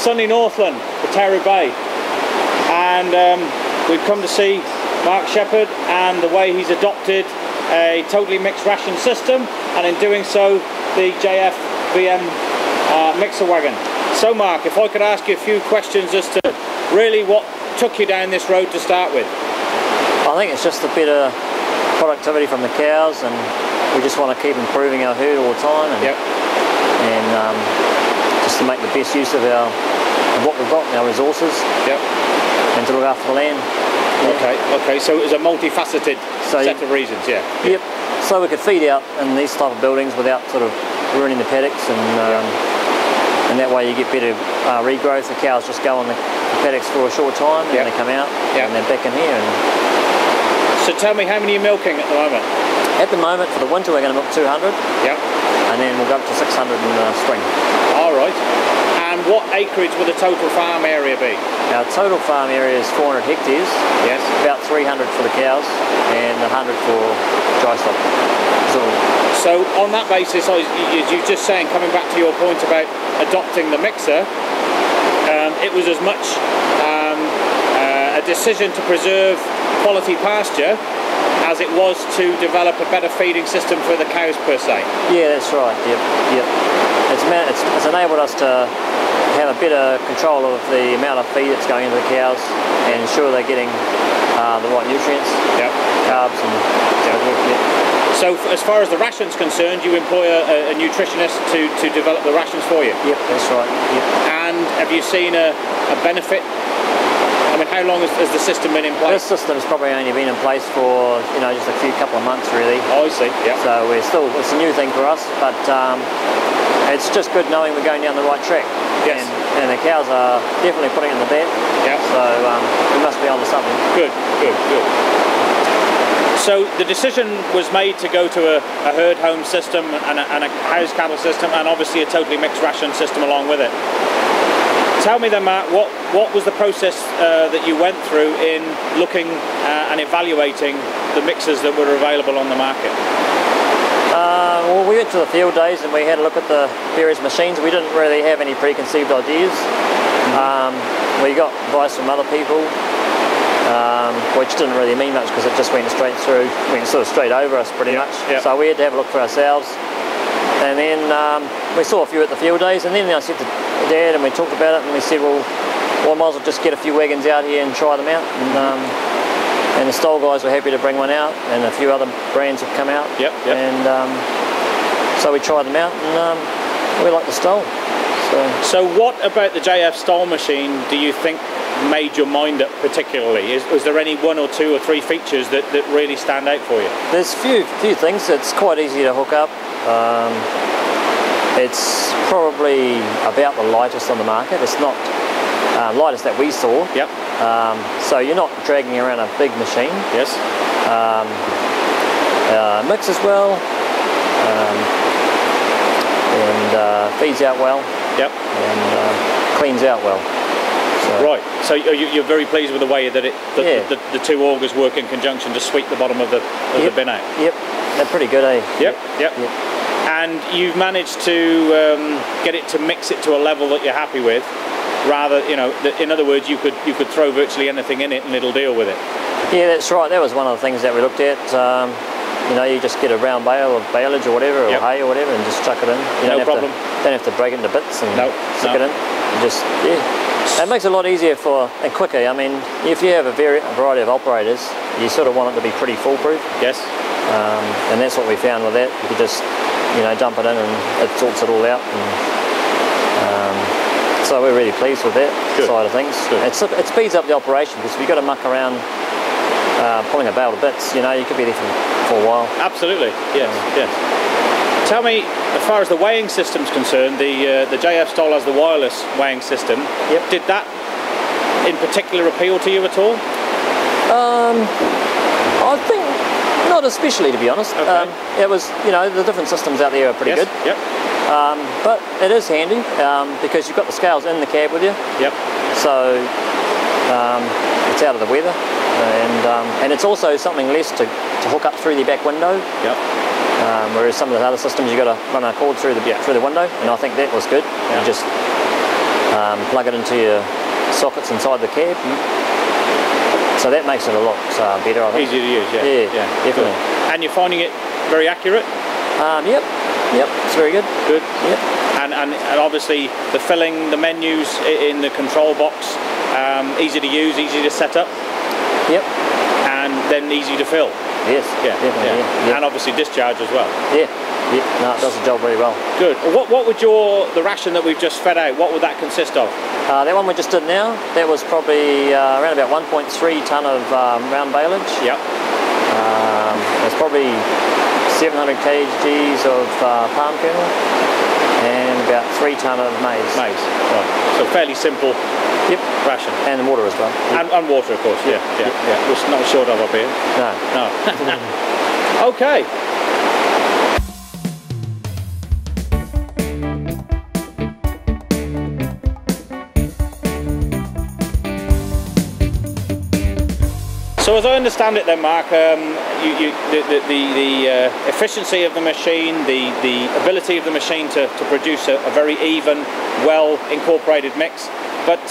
sunny Northland, Terry Bay, and we've come to see Mark Shepherd and the way he's adopted a totally mixed ration system, and in doing so the JF-VM mixer wagon. So Mark, if I could ask you a few questions as to really what took you down this road to start with. I think it's just a bit of productivity from the cows, and we just want to keep improving our herd all the time, and, just to make the best use of what we've got, our resources, and to look after the land. Okay, so it was a multifaceted set of reasons, Yep, so we could feed out in these type of buildings without sort of ruining the paddocks, and that way you get better regrowth. The cows just go on the paddocks for a short time, and they come out, and they're back in here. So tell me, how many are you milking at the moment? At the moment, for the winter, we're going to milk 200. And then we'll go up to 600 in the spring. All right. And what acreage will the total farm area be? Our total farm area is 400 hectares. Yes. About 300 for the cows and 100 for dry stock. So on that basis, as you were just saying, coming back to your point about adopting the mixer, it was as much a decision to preserve quality pasture as it was to develop a better feeding system for the cows per se. Yeah, that's right. Yep. It's enabled us to have a better control of the amount of feed that's going into the cows and ensure they're getting the right nutrients, carbs, and so forth. So as far as the ration's concerned, you employ a nutritionist to develop the rations for you? Yep, that's right. Yep. And have you seen a benefit? I mean, how long has the system been in place? This system's probably only been in place for, just a couple of months really. Oh, I see, So it's a new thing for us, but it's just good knowing we're going down the right track. Yes. And the cows are definitely putting in the bed. So we must be onto something. Good. So the decision was made to go to a herd home system and a house cattle system, and obviously a totally mixed ration system along with it. Tell me then, Mark, what was the process that you went through in looking and evaluating the mixers that were available on the market? Well, we went to the field days and we had a look at the various machines. We didn't really have any preconceived ideas. We got advice from other people, which didn't really mean much because it just went straight through, sort of straight over us pretty much. So we had to have a look for ourselves. And then we saw a few at the field days, and then I said to Dad, and we talked about it, and we said, well, I might as well just get a few wagons out here and try them out. And the Stoll guys were happy to bring one out, and a few other brands have come out. And so we tried them out, and we like the Stoll. So what about the JF-Stoll machine do you think made your mind up particularly? Was there any one or two or three features that really stand out for you? There's a few things. It's quite easy to hook up. It's probably about the lightest on the market. It's not lightest that we saw. So you're not dragging around a big machine. Mix as well, and feeds out well. And cleans out well. Right, so you're very pleased with the way that the two augers work in conjunction to sweep the bottom of the bin out? They're pretty good, eh? And you've managed to get it to mix it to a level that you're happy with, rather, in other words, you could throw virtually anything in it and it'll deal with it. Yeah, that's right. That was one of the things that we looked at. You just get a round bale of baleage or whatever, or hay or whatever, and just chuck it in. You no problem. Don't have to break it into bits and stick it in. It makes it a lot easier and quicker. I mean, if you have a variety of operators, you sort of want it to be pretty foolproof. And that's what we found with that. You could just, dump it in and it sorts it all out. And, so we're really pleased with that side of things. It speeds up the operation because if you've got to muck around pulling a bale to bits, you could be there for a while. Absolutely, yes. Tell me, as far as the weighing system's concerned, the JF-Stoll has the wireless weighing system. Did that in particular appeal to you at all? I think not especially, to be honest. It was, the different systems out there are pretty good. But it is handy because you've got the scales in the cab with you. So it's out of the weather, and it's also something less to hook up through the back window. Whereas some of the other systems you've got to run a cord through the window, and I think that was good. You just plug it into your sockets inside the cab. So that makes it a lot better, I think. Easier to use, yeah. Yeah, definitely. Good. And you're finding it very accurate? Yep, it's very good. Good. Yep. And obviously the filling, the menus in the control box, easy to use, easy to set up. Yep. And then easy to fill. Yes, definitely. Yeah. And obviously discharge as well. Yeah. No, it does the job very well. Good. What would the ration that we've just fed out, what would that consist of? That one we just did now, that was probably around about 1.3 tonne of round baleage. Yep. There's probably 700 kgs of palm kernel and about 3 tonne of maize. Right. So fairly simple. Yep. Ration. And water as well. And water, of course. Yeah. We're not short of up here. No. Okay. So as I understand it then, Mark, the efficiency of the machine, the ability of the machine to produce a very even, well incorporated mix. But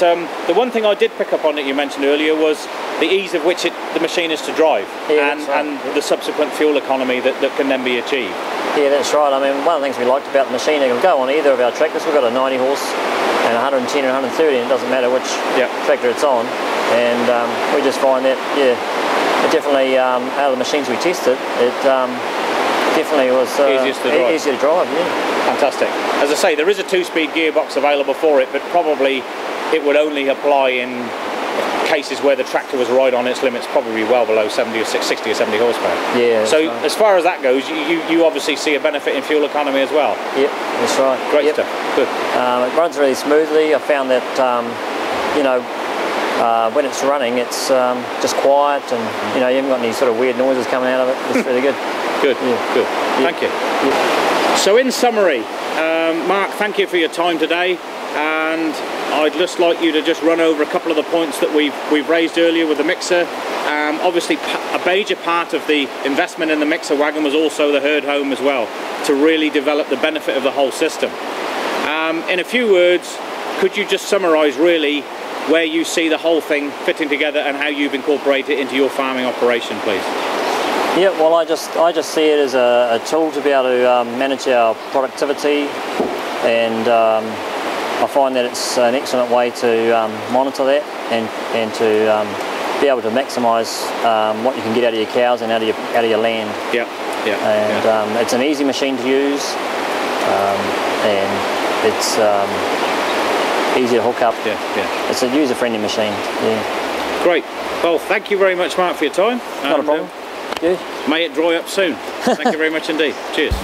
the one thing I did pick up on that you mentioned earlier was the ease of which the machine is to drive, and the subsequent fuel economy that can then be achieved. Yeah, that's right. I mean, one of the things we liked about the machine, it can go on either of our tractors. We've got a 90 horse and 110 and 130, and it doesn't matter which tractor it's on. And we just find that, it definitely, out of the machines we tested, it definitely was easier to drive. Fantastic. As I say, there is a 2-speed gearbox available for it, but probably it would only apply in cases where the tractor was right on its limits, probably well below 60 or 70 horsepower. Yeah. So as far as that goes, you obviously see a benefit in fuel economy as well. Yep, that's right. Great stuff. Good. It runs really smoothly. I found that when it's running, it's just quiet, and you haven't got any sort of weird noises coming out of it. It's really good. Good. Thank you. So in summary, Mark, thank you for your time today, and I'd just like you to just run over a couple of the points that we've raised earlier with the mixer. Obviously a major part of the investment in the mixer wagon was also the herd home as well, to really develop the benefit of the whole system. In a few words, could you just summarise really where you see the whole thing fitting together and how you've incorporated it into your farming operation, please? Yeah, well, I just see it as a tool to be able to manage our productivity, and I find that it's an excellent way to monitor that and to be able to maximise what you can get out of your cows and out of your land. And it's an easy machine to use, and it's easy to hook up. It's a user-friendly machine. Great. Well, thank you very much, Mark, for your time. Not a problem. May it dry up soon. Thank you very much indeed. Cheers.